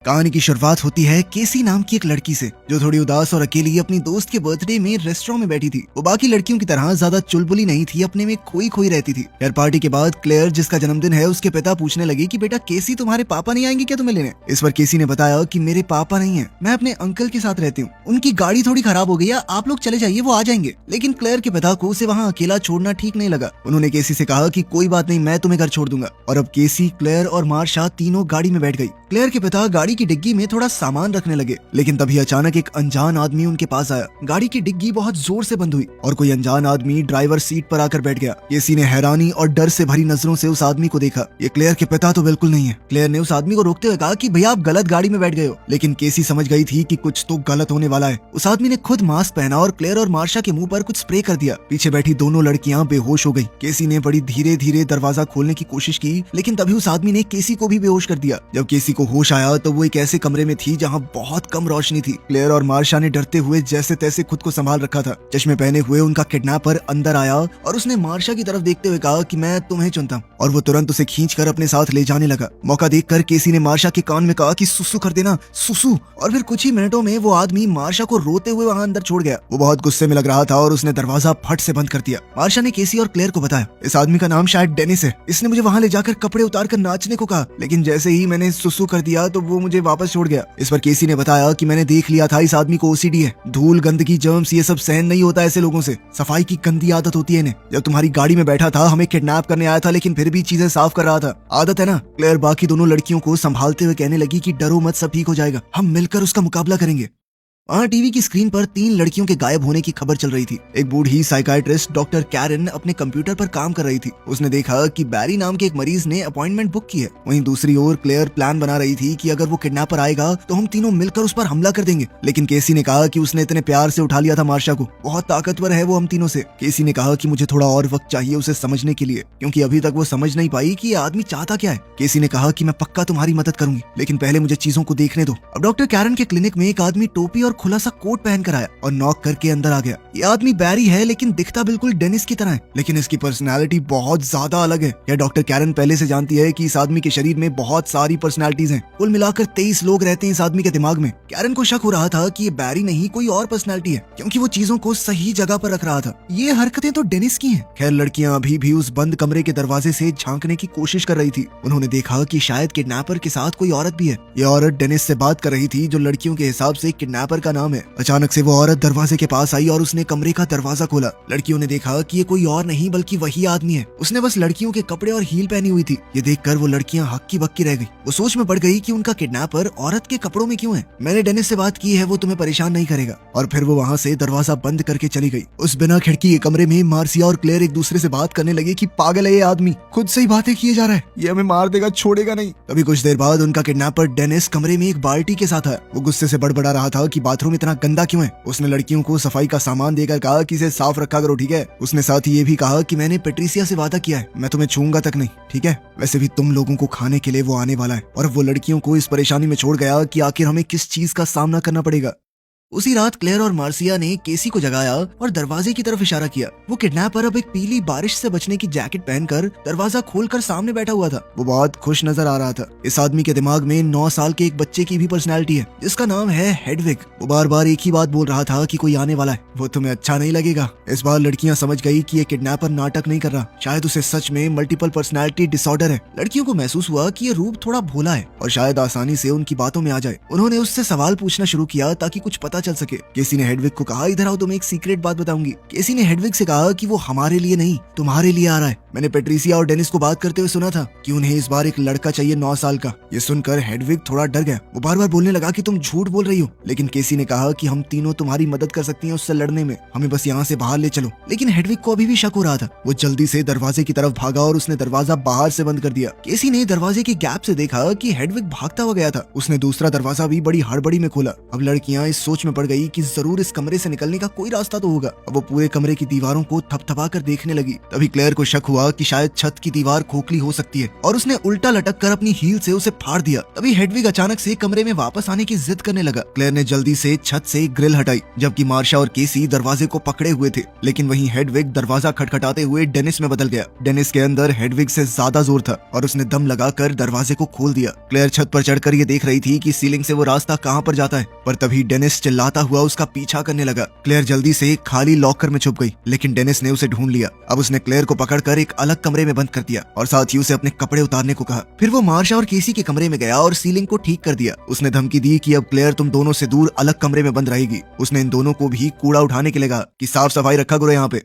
कहानी की शुरुआत होती है केसी नाम की एक लड़की से, जो थोड़ी उदास और अकेली अपनी दोस्त के बर्थडे में रेस्टोरेंट में बैठी थी। वो बाकी लड़कियों की तरह ज्यादा चुलबुली नहीं थी, अपने में खोई खोई रहती थी। यार पार्टी के बाद क्लेयर, जिसका जन्मदिन है, उसके पिता पूछने लगे कि बेटा केसी, तुम्हारे पापा नहीं आएंगे क्या तुम्हें लेने? इस पर केसी ने बताया कि मेरे पापा नहीं है, मैं अपने अंकल के साथ रहती हूँ, उनकी गाड़ी थोड़ी खराब हो गई है, आप लोग चले जाइए, वो आ जाएंगे। लेकिन क्लेयर के पिता को उसे वहाँ अकेला छोड़ना ठीक नहीं लगा। उन्होंने केसी से कहा कि कोई बात नहीं, मैं तुम्हें घर छोड़ दूंगा। और अब केसी, क्लेयर और मार्शा तीनों गाड़ी में बैठ गई। क्लेयर के पिता गाड़ी की डिग्गी में थोड़ा सामान रखने लगे, लेकिन तभी अचानक एक अनजान आदमी उनके पास आया। गाड़ी की डिग्गी बहुत जोर से बंद हुई और कोई अनजान आदमी ड्राइवर सीट पर आकर बैठ गया। केसी ने हैरानी और डर से भरी नजरों से उस आदमी को देखा। ये क्लेयर के पिता तो बिल्कुल नहीं है। क्लेयर ने उस आदमी को रोकते हुए कहा कि भैया आप गलत गाड़ी में बैठ गए हो, लेकिन केसी समझ गई थी कि कुछ तो गलत होने वाला है। उस आदमी ने खुद मास्क पहना और क्लेयर और मार्शा के मुंह पर कुछ स्प्रे कर दिया। पीछे बैठी दोनों लड़कियां बेहोश हो गई। केसी ने बड़ी धीरे धीरे दरवाजा खोलने की कोशिश की, लेकिन तभी उस आदमी ने केसी को भी बेहोश कर दिया। जब केसी को होश आया तो वो एक ऐसे कमरे में थी जहाँ बहुत कम रोशनी थी। क्लेयर और मार्शा ने डरते हुए जैसे तैसे खुद को संभाल रखा था। चश्मे पहने हुए उनका किडनैपर अंदर आया और उसने मार्शा की तरफ देखते हुए कहा कि मैं तुम्हें चुनता हूं, और वो तुरंत उसे खींचकर अपने साथ ले जाने लगा। मौका देखकर केसी ने मार्शा के कान में कहा कि सुसु कर देना, सुसु। और फिर कुछ ही मिनटों में वो आदमी मार्शा को रोते हुए वहां अंदर छोड़ गया। वो बहुत गुस्से में लग रहा था और उसने दरवाजा फट से बंद कर दिया। मार्शा ने केसी और क्लेयर को बताया, इस आदमी का नाम शायद डेनिस है, इसने मुझे वहां ले जाकर कपड़े उतार कर नाचने को कहा, लेकिन जैसे ही मैंने सुसु कर दिया तो वो मुझे वापस छोड़ गया। इस पर केसी ने बताया कि मैंने देख लिया था, इस आदमी को ओसीडी है, धूल, गंदगी, जर्म्स ये सब सहन नहीं होता ऐसे लोगों से। सफाई की गंदी आदत होती है इन्हें। जब तुम्हारी गाड़ी में बैठा था, हमें किडनैप करने आया था, लेकिन फिर भी चीजें साफ कर रहा था। आदत है ना। क्लेयर बाकी दोनों लड़कियों को संभालते हुए कहने लगी कि डरो मत, सब ठीक हो जाएगा, हम मिलकर उसका मुकाबला करेंगे। वहाँ टीवी की स्क्रीन पर 3 लड़कियों के गायब होने की खबर चल रही थी। एक बूढ़ी साइकाइट्रिस्ट डॉक्टर कैरन अपने कंप्यूटर पर काम कर रही थी। उसने देखा कि बैरी नाम के एक मरीज ने अपॉइंटमेंट बुक की है। वहीं दूसरी ओर क्लेयर प्लान बना रही थी कि अगर वो किडनैपर आएगा तो हम तीनों मिलकर उस पर हमला कर देंगे। लेकिन केसी ने कहा कि उसने इतने प्यार से उठा लिया था मार्शा को, बहुत ताकतवर है वो हम तीनों से। केसी ने कहा कि मुझे थोड़ा और वक्त चाहिए उसे समझने के लिए, क्योंकि अभी तक वो समझ नहीं पाई कि ये आदमी चाहता क्या है। केसी ने कहा कि मैं पक्का तुम्हारी मदद करूंगी, लेकिन पहले मुझे चीजों को देखने दो। अब डॉक्टर कैरन के क्लिनिक में एक आदमी टोपी और खुला सा कोट पहन कर आया और नॉक करके अंदर आ गया। ये आदमी बैरी है, लेकिन दिखता बिल्कुल डेनिस की तरह है, लेकिन इसकी पर्सनालिटी बहुत ज्यादा अलग है। यह डॉक्टर कैरन पहले से जानती है कि इस आदमी के शरीर में बहुत सारी पर्सनालिटीज हैं। कुल मिलाकर 23 लोग रहते हैं इस आदमी के दिमाग में। कैरन को शक हो रहा था कि ये बैरी नहीं, कोई और पर्सनालिटी है, क्योंकि वो चीजों को सही जगह पर रख रहा था। ये हरकतें तो डेनिस की हैं। खैर लड़कियां अभी भी उस बंद कमरे के दरवाजे से झांकने की कोशिश कर रही थी। उन्होंने देखा कि शायद किडनैपर के साथ कोई औरत भी है। ये औरत डेनिस से बात कर रही थी, जो लड़कियों के हिसाब से किडनैपर का नाम है। अचानक से वो औरत दरवाजे के पास आई और उसने कमरे का दरवाजा खोला। लड़कियों ने देखा कि ये कोई और नहीं बल्कि वही आदमी है। उसने बस लड़कियों के कपड़े और हील पहनी हुई थी। ये देखकर वो लड़कियां हक्की बक्की रह गई। वो सोच में पड़ गई कि उनका किडनैपर औरत के कपड़ों में क्यों है। मैंने डेनिस से बात की है, वो तुम्हें परेशान नहीं करेगा। और फिर वो वहाँ से दरवाजा बंद करके चली गई। उस बिना खिड़की के कमरे में मार्सिया और क्लेयर एक दूसरे से बात करने लगे कि पागल है ये आदमी, खुद से ही बातें किए जा रहा है, ये हमें मार देगा, छोड़ेगा नहीं। तभी कुछ देर बाद उनका किडनैपर डेनिस कमरे में एक बाल्टी के साथ आया। वो गुस्से से बड़बड़ा रहा था कि बाथरूम इतना गंदा क्यों है। उसने लड़कियों को सफाई का सामान देकर कहा कि इसे साफ रखा करो, ठीक है। उसने साथ ही ये भी कहा कि मैंने पेट्रिसिया से वादा किया है, मैं तुम्हें छूंगा तक नहीं, ठीक है। वैसे भी तुम लोगों को खाने के लिए वो आने वाला है। और वो लड़कियों को इस परेशानी में छोड़ गया कि आखिर हमें किस चीज का सामना करना पड़ेगा। उसी रात क्लेयर और मार्सिया ने केसी को जगाया और दरवाजे की तरफ इशारा किया। वो किडनैपर अब एक पीली बारिश से बचने की जैकेट पहनकर दरवाजा खोलकर सामने बैठा हुआ था। वो बहुत खुश नजर आ रहा था। इस आदमी के दिमाग में 9 साल के एक बच्चे की भी पर्सनैलिटी है, जिसका नाम है हेडविग। वो बार बार एक ही बात बोल रहा था कि कोई आने वाला है, वो तुम्हें अच्छा नहीं लगेगा। इस बार लड़कियां समझ गई कि ये किडनैपर नाटक नहीं कर रहा, शायद उसे सच में मल्टीपल पर्सनैलिटी डिसऑर्डर है। लड़कियों को महसूस हुआ कि ये रूप थोड़ा भोला है और शायद आसानी से उनकी बातों में आ जाए। उन्होंने उससे सवाल पूछना शुरू किया ताकि कुछ पता चल सके। केसी ने हेडविग को कहा, इधर आओ, तुम्हें एक सीक्रेट बात बताऊंगी। केसी ने हेडविग से कहा कि वो हमारे लिए नहीं, तुम्हारे लिए आ रहा है। मैंने पेट्रिसिया और डेनिस को बात करते हुए सुना था कि उन्हें इस बार एक लड़का चाहिए 9 साल का। ये सुनकर हेडविग थोड़ा डर गया। वो बार बार बोलने लगा कि तुम झूठ बोल रही हो। लेकिन केसी ने कहा कि हम तीनों तुम्हारी मदद कर सकती हैं उससे लड़ने में, हमें बस यहाँ से बाहर ले चलो। लेकिन हेडविग को अभी भी शक हो रहा था। वो जल्दी से दरवाजे की तरफ भागा और उसने दरवाजा बाहर से बंद कर दिया। केसी ने दरवाजे के गैप से देखा कि हेडविग भागता हुआ गया था। उसने दूसरा दरवाजा भी बड़ी हड़बड़ी में खोला। अब लड़कियां इस सोच में में पड़ गई कि जरूर इस कमरे से निकलने का कोई रास्ता तो होगा। अब वो पूरे कमरे की दीवारों को थपथपा कर देखने लगी। तभी क्लेयर को शक हुआ कि शायद छत की दीवार खोखली हो सकती है और उसने उल्टा लटक कर अपनी हील से उसे फाड़ दिया। तभी हेडविग अचानक से कमरे में वापस आने की जिद करने लगा। क्लेयर ने जल्दी से छत से ग्रिल हटाई, जबकि मार्शा और केसी दरवाजे को पकड़े हुए थे। लेकिन वहीं हेडविग दरवाजा खटखटाते हुए डेनिस में बदल गया। डेनिस के अंदर हेडविग से ज्यादा जोर था और उसने दम लगाकर दरवाजे को खोल दिया। क्लेयर छत पर चढ़कर ये देख रही थी कि सीलिंग से वो रास्ता कहां पर जाता है, पर तभी डेनिस चिल्लाता हुआ उसका पीछा करने लगा। क्लेयर जल्दी से खाली लॉकर में छुप गई, लेकिन डेनिस ने उसे ढूंढ लिया। अब उसने क्लेयर को पकड़कर एक अलग कमरे में बंद कर दिया और साथ ही उसे अपने कपड़े उतारने को कहा। फिर वो मार्शा और केसी के कमरे में गया और सीलिंग को ठीक कर दिया। उसने धमकी दी कि अब क्लेयर तुम दोनों से दूर अलग कमरे में बंद रहेगी। उसने इन दोनों को भी कूड़ा उठाने के लिए कहा कि साफ सफाई रखा करो यहाँ पे।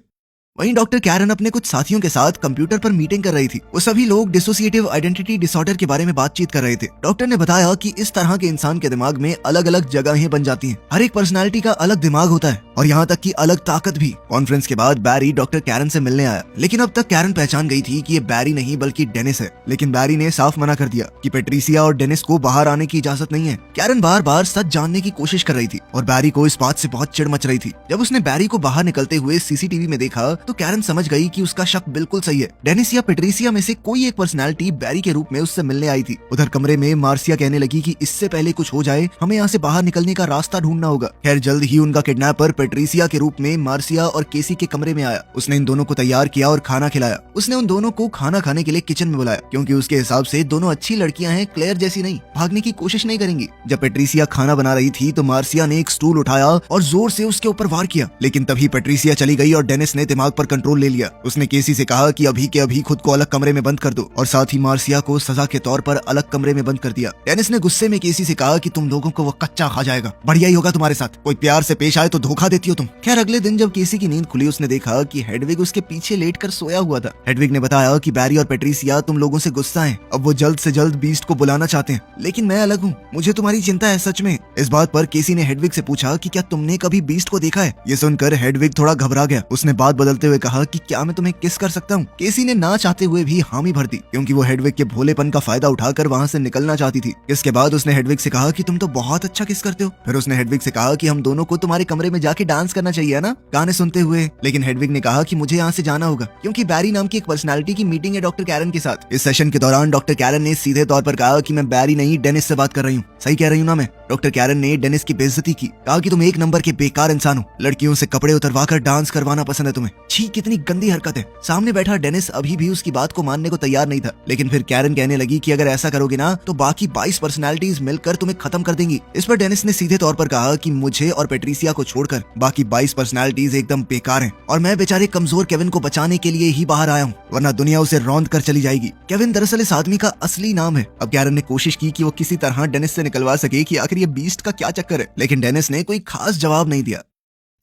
वहीं डॉक्टर कैरन अपने कुछ साथियों के साथ कंप्यूटर पर मीटिंग कर रही थी। वो सभी लोग डिसोसिएटिव आइडेंटिटी डिसऑर्डर के बारे में बातचीत कर रहे थे। डॉक्टर ने बताया कि इस तरह के इंसान के दिमाग में अलग अलग जगहें बन जाती हैं। हर एक पर्सनालिटी का अलग दिमाग होता है और यहाँ तक कि अलग ताकत भी। कॉन्फ्रेंस के बाद बैरी डॉक्टर कैरन से मिलने आया, लेकिन अब तक कैरन पहचान गई थी कि ये बैरी नहीं बल्कि डेनिस है। लेकिन बैरी ने साफ मना कर दिया कि पेट्रिसिया और डेनिस को बाहर आने की इजाजत नहीं है। कैरन बार बार सच जानने की कोशिश कर रही थी और बैरी को इस बात से बहुत चिढ़ मच रही थी। जब उसने बैरी को बाहर निकलते हुए सीसीटीवी में देखा तो कैरन समझ गई कि उसका शक बिल्कुल सही है। डेनिस या पेट्रिसिया में से कोई एक पर्सनालिटी बैरी के रूप में उससे मिलने आई थी। उधर कमरे में मार्सिया कहने लगी कि इससे पहले कुछ हो जाए हमें यहाँ से बाहर निकलने का रास्ता ढूंढना होगा। खैर जल्द ही उनका किडनैपर पेट्रिसिया के रूप में मार्सिया और केसी के कमरे में आया। उसने इन दोनों को तैयार किया और खाना खिलाया। उसने उन दोनों को खाना खाने के लिए किचन में बुलाया, क्योंकि उसके हिसाब से दोनों अच्छी लड़कियां हैं, क्लेयर जैसी नहीं, भागने की कोशिश नहीं करेंगी। जब पेट्रिसिया खाना बना रही थी तो मार्सिया ने एक स्टूल उठाया और जोर से उसके ऊपर वार किया, लेकिन तभी पेट्रिसिया चली गई और डेनिस ने दिमाग पर कंट्रोल ले लिया। उसने केसी से कहा कि अभी के अभी खुद को अलग कमरे में बंद कर दो और साथ ही मार्सिया को सजा के तौर पर अलग कमरे में बंद कर दिया। डेनिस ने गुस्से में केसी से कहा कि तुम लोगों को वो कच्चा खा जाएगा, बढ़िया ही होगा तुम्हारे साथ, कोई प्यार से पेश आए तो धोखा देती हो तुम। खैर अगले दिन जब केसी की नींद खुली उसने देखा कि हेडविग उसके पीछे लेटकर सोया हुआ था। हेडविग ने बताया कि बैरी और पेट्रिसिया तुम लोगों से गुस्सा हैं, अब वो जल्द से जल्द बीस्ट को बुलाना चाहते हैं, लेकिन मैं अलग हूँ, मुझे तुम्हारी चिंता है सच में। इस बात पर केसी ने हेडविग से पूछा कि क्या तुमने कभी बीस्ट को देखा है। ये सुनकर हेडविग थोड़ा घबरा गया। उसने बात बदलते हुए कहा कि क्या मैं तुम्हें किस कर सकता हूँ। केसी ने ना चाहते हुए भी हामी भर दी, क्योंकि वो हेडविग के भोलेपन का फायदा उठाकर वहाँ से निकलना चाहती थी। इसके बाद उसने हेडविग से कहा कि तुम तो बहुत अच्छा किस करते हो। फिर उसने हेडविग से कहा कि हम दोनों को तुम्हारे कमरे में जाके डांस करना चाहिए ना, गाने सुनते हुए। लेकिन हेडविग ने कहा कि मुझे यहाँ से जाना होगा, क्योंकि बैरी नाम की एक पर्सनालिटी की मीटिंग है डॉक्टर कैरन के साथ। इस सेशन के दौरान डॉक्टर कैरन ने सीधे तौर पर कहा कि मैं बैरी नहीं डेनिस से बात कर रही हूँ। सही कह रही हूँ ना मैं। डॉक्टर कैरन ने डेनिस की बेइज्जती की, कहा कि तुम एक नंबर के बेकार इंसान हो, लड़कियों से कपड़े उतरवाकर डांस करवाना पसंद है तुम्हें। छी कितनी गंदी हरकत है। सामने बैठा डेनिस अभी भी उसकी बात को मानने को तैयार नहीं था, लेकिन फिर कैरन कहने लगी कि अगर ऐसा करोगे ना तो बाकी 22 पर्सनालिटीज मिलकर तुम्हें खत्म कर देंगी। इस पर डेनिस ने सीधे तौर पर कहा कि मुझे और पेट्रिसिया को छोड़कर बाकी 22 पर्सनालिटीज एकदम बेकार हैं और मैं बेचारे कमजोर केविन को बचाने के लिए ही बाहर आया हूँ, वरना दुनिया उसे रौंद कर चली जाएगी। केविन दरअसल इस आदमी का असली नाम है। अब कैरन ने कोशिश की कि वो किसी तरह डेनिस से निकलवा सके कि आखिर ये बीस्ट का क्या चक्कर है, लेकिन डेनिस ने कोई खास जवाब नहीं दिया।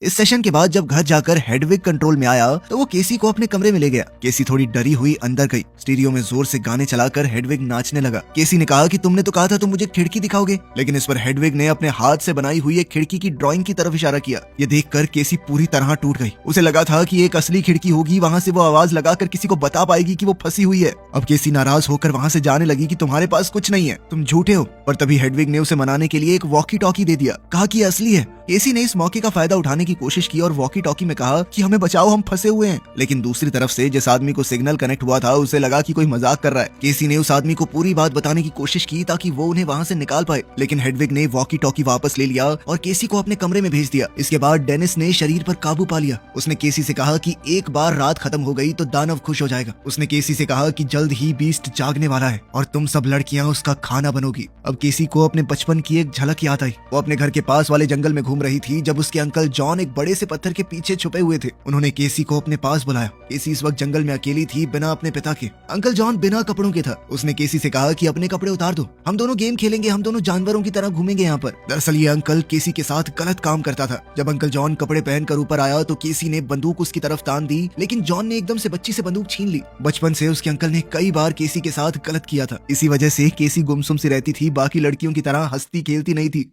इस सेशन के बाद जब घर जाकर हेडविग कंट्रोल में आया तो वो केसी को अपने कमरे में ले गया। केसी थोड़ी डरी हुई अंदर गई। स्टीरियो में जोर से गाने चलाकर हेडविग नाचने लगा। केसी ने कहा कि तुमने तो कहा था तुम मुझे खिड़की दिखाओगे, लेकिन इस पर हेडविग ने अपने हाथ से बनाई हुई एक खिड़की की ड्राइंग की तरफ इशारा किया। ये देखकर केसी पूरी तरह टूट गई। उसे लगा था कि एक असली खिड़की होगी, वहाँ से वो आवाज लगाकर किसी को बता पाएगी कि वो फंसी हुई है। अब केसी नाराज होकर वहाँ से जाने लगी कि तुम्हारे पास कुछ नहीं है, तुम झूठे हो। पर तभी हेडविग ने उसे मनाने के लिए एक वॉकी टॉकी दे दिया, कहा कि असली है। केसी ने इस मौके का फायदा उठाने की कोशिश की और वॉकी टॉकी में कहा कि हमें बचाओ, हम फंसे हुए हैं। लेकिन दूसरी तरफ से जिस आदमी को सिग्नल कनेक्ट हुआ था उसे लगा कि कोई मजाक कर रहा है। केसी ने उस आदमी को पूरी बात बताने की कोशिश की ताकि वो उन्हें वहाँ से निकाल पाए, लेकिन हेडविग ने वॉकी टॉकी वापस ले लिया और केसी को अपने कमरे में भेज दिया। इसके बाद डेनिस ने शरीर पर काबू पा लिया। उसने केसी से कहा कि एक बार रात खत्म हो गई तो दानव खुश हो जाएगा। उसने केसी से कहा कि जल्द ही बीस्ट जागने वाला है और तुम सब लड़कियां उसका खाना बनोगी। अब केसी को अपने बचपन की एक झलक याद आई। वो अपने घर के पास वाले जंगल में घूम रही थी जब उसके अंकल जॉन एक बड़े से पत्थर के पीछे छुपे हुए थे। उन्होंने केसी को अपने पास बुलाया। केसी इस वक्त जंगल में अकेली थी बिना अपने पिता के। अंकल जॉन बिना कपड़ों के था। उसने केसी से कहा कि अपने कपड़े उतार दो, हम दोनों गेम खेलेंगे, हम दोनों जानवरों की तरह घूमेंगे यहाँ पर। दरअसल ये अंकल केसी के साथ गलत काम करता था। जब अंकल जॉन कपड़े पहनकर ऊपर आया तो केसी ने बंदूक उसकी तरफ तान दी, लेकिन जॉन ने एकदम से बच्ची से बंदूक छीन ली। बचपन से उसके अंकल ने कई बार केसी के साथ गलत किया था। इसी वजह से केसी गुमसुम सी रहती थी, बाकी लड़कियों की तरह हंसती खेलती नहीं थी।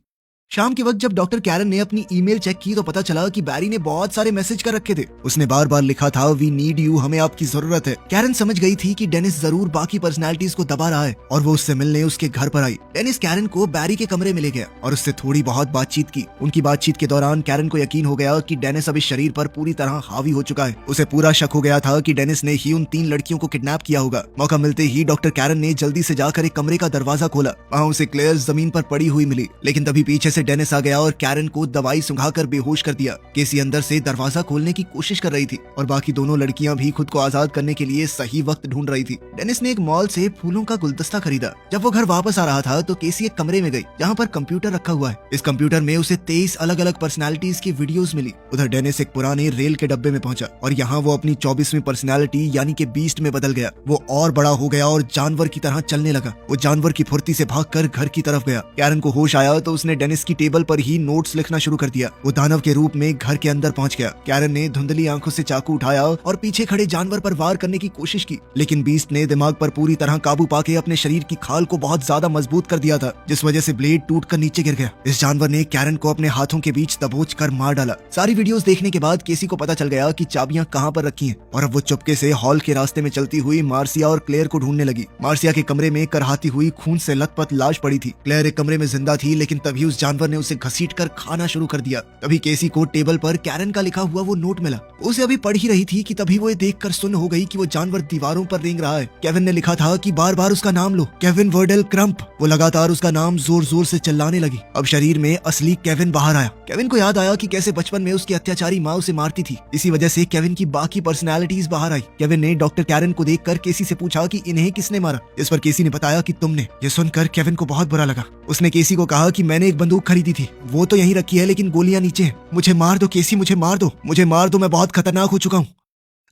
शाम के वक्त जब डॉक्टर कैरन ने अपनी ईमेल चेक की तो पता चला कि बैरी ने बहुत सारे मैसेज कर रखे थे। उसने बार बार लिखा था, वी नीड यू, हमें आपकी जरूरत है। कैरन समझ गई थी कि डेनिस जरूर बाकी पर्सनालिटीज को दबा रहा है और वो उससे मिलने उसके घर पर आई। डेनिस कैरन को बैरी के कमरे में ले गया और उससे थोड़ी बहुत बातचीत की। उनकी बातचीत के दौरान कैरन को यकीन हो गया कि डेनिस अब इस शरीर पर पूरी तरह हावी हो चुका है। उसे पूरा शक हो गया था कि डेनिस ने ही उन 3 लड़कियों को किडनैप किया होगा। मौका मिलते ही डॉक्टर कैरन ने जल्दी से जाकर एक कमरे का दरवाजा खोला। वहाँ उसे क्लेयर जमीन पर पड़ी हुई मिली, लेकिन तभी पीछे से डेनिस आ गया और कैरन को दवाई सुंघाकर बेहोश कर दिया। केसी अंदर से दरवाजा खोलने की कोशिश कर रही थी और बाकी दोनों लड़कियां भी खुद को आजाद करने के लिए सही वक्त ढूंढ रही थी। डेनिस ने एक मॉल से फूलों का गुलदस्ता खरीदा। जब वो घर वापस आ रहा था तो केसी एक कमरे में गई जहाँ पर कंप्यूटर रखा हुआ है। इस कंप्यूटर में उसे 23 अलग अलग पर्सनालिटीज की वीडियोस मिली। उधर डेनिस एक पुराने रेल के डब्बे में पहुंचा और यहाँ वो अपनी 24वीं पर्सनालिटी यानी कि बीस्ट में बदल गया। वो और बड़ा हो गया और जानवर की तरह चलने लगा। वो जानवर की फुर्ती से भागकर घर की तरफ गया। कैरन को होश आया तो उसने डेनिस की टेबल पर ही नोट्स लिखना शुरू कर दिया। वो दानव के रूप में घर के अंदर पहुंच गया। कैरन ने धुंधली आंखों से चाकू उठाया और पीछे खड़े जानवर पर वार करने की कोशिश की, लेकिन बीस्ट ने दिमाग पर पूरी तरह काबू पाके अपने शरीर की खाल को बहुत ज्यादा मजबूत कर दिया था, जिस वजह से ब्लेड टूटकर नीचे गिर गया। इस जानवर ने कैरन को अपने हाथों के बीच दबोच कर मार डाला। सारी वीडियोस देखने के बाद केसी को पता चल गया कि चाबियां कहां पर रखी हैं और अब वो चुपके से हॉल के रास्ते में चलती हुई मार्सिया और क्लेयर को ढूंढने लगी। मार्सिया के कमरे में करहाती हुई खून से लथपथ लाश पड़ी थी। क्लेयर एक कमरे में जिंदा थी, लेकिन तभी उस जानवर ने उसे घसीटकर खाना शुरू कर दिया। तभी केसी को टेबल पर कैरन का लिखा हुआ वो नोट मिला। उसे अभी पढ़ ही रही थी कि तभी वो ये देखकर सुन्न हो गई कि वो जानवर दीवारों पर रेंग रहा है। केविन ने लिखा था कि बार बार उसका नाम लो, केविन वर्डल क्रम्प। वो लगातार उसका नाम जोर जोर से चिल्लाने लगी। अब शरीर में असली केविन बाहर आया। केविन को याद आया कि कैसे बचपन में उसकी अत्याचारी माँ उसे मारती थी। इसी वजह से केविन की बाकी पर्सनालिटीज बाहर आई। केविन ने डॉक्टर कैरन को देखकर केसी से पूछा कि इन्हें किसने मारा। इस पर केसी ने बताया कि तुमने। ये सुनकर केविन को बहुत बुरा लगा। उसने केसी को कहा कि मैंने एक बंदूक खरीदी थी, वो तो यहीं रखी है, लेकिन गोलियां नीचे हैं। मुझे मार दो केसी, मुझे मार दो, मुझे मार दो, मैं बहुत खतरनाक हो चुका हूँ।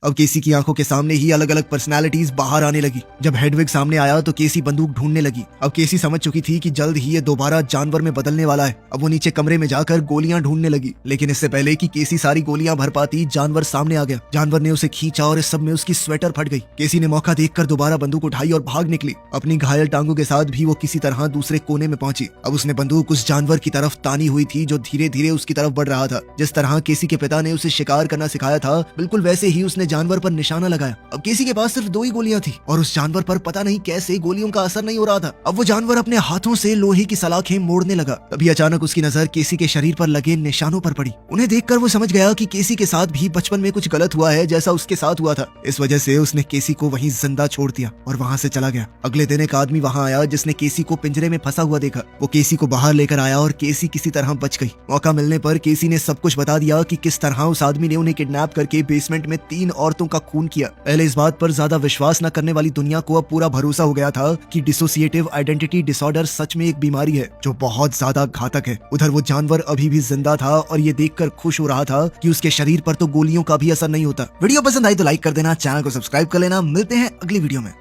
अब केसी की आंखों के सामने ही अलग अलग पर्सनालिटीज बाहर आने लगी। जब हेडविग सामने आया तो केसी बंदूक ढूंढने लगी। अब केसी समझ चुकी थी कि जल्द ही ये दोबारा जानवर में बदलने वाला है। अब वो नीचे कमरे में जाकर गोलियां ढूंढने लगी, लेकिन इससे पहले कि केसी सारी गोलियां भर पाती, जानवर सामने आ गया। जानवर ने उसे खींचा और इस सब में उसकी स्वेटर फट गई। केसी ने मौका देखकर दोबारा बंदूक उठाई और भाग निकली। अपनी घायल टांगों के साथ भी वो किसी तरह दूसरे कोने में पहुंची। अब उसने बंदूक उस जानवर की तरफ तानी हुई थी जो धीरे धीरे उसकी तरफ बढ़ रहा था। जिस तरह केसी के पिता ने उसे शिकार करना सिखाया था, बिल्कुल वैसे ही उसने जानवर पर निशाना लगाया। अब केसी के पास सिर्फ 2 ही गोलियां थी और उस जानवर पर पता नहीं कैसे गोलियों का असर नहीं हो रहा था। अब वो जानवर अपने हाथों से लोहे की सलाखें मोड़ने लगा। तभी अचानक उसकी नजर केसी के शरीर पर लगे निशानों पर पड़ी। उन्हें देखकर वो समझ गया कि केसी के साथ भी बचपन में कुछ गलत हुआ है, जैसा उसके साथ हुआ था। इस वजह से उसने केसी को वहीं जिंदा छोड़ दिया और वहां से चला गया। अगले दिन एक आदमी वहां आया जिसने केसी को पिंजरे में फंसा हुआ देखा। वो केसी को बाहर लेकर आया और केसी किसी तरह बच गई। मौका मिलने पर केसी ने सब कुछ बता दिया कि किस तरह उस आदमी ने उन्हें किडनैप करके बेसमेंट में 3 औरतों का खून किया। पहले इस बात पर ज्यादा विश्वास न करने वाली दुनिया को अब पूरा भरोसा हो गया था कि डिसोसिएटिव आइडेंटिटी डिसऑर्डर सच में एक बीमारी है जो बहुत ज्यादा घातक है। उधर वो जानवर अभी भी जिंदा था और ये देखकर खुश हो रहा था कि उसके शरीर पर तो गोलियों का भी असर नहीं होता। वीडियो पसंद आई तो लाइक कर देना, चैनल को सब्सक्राइब कर लेना। मिलते हैं अगली वीडियो में।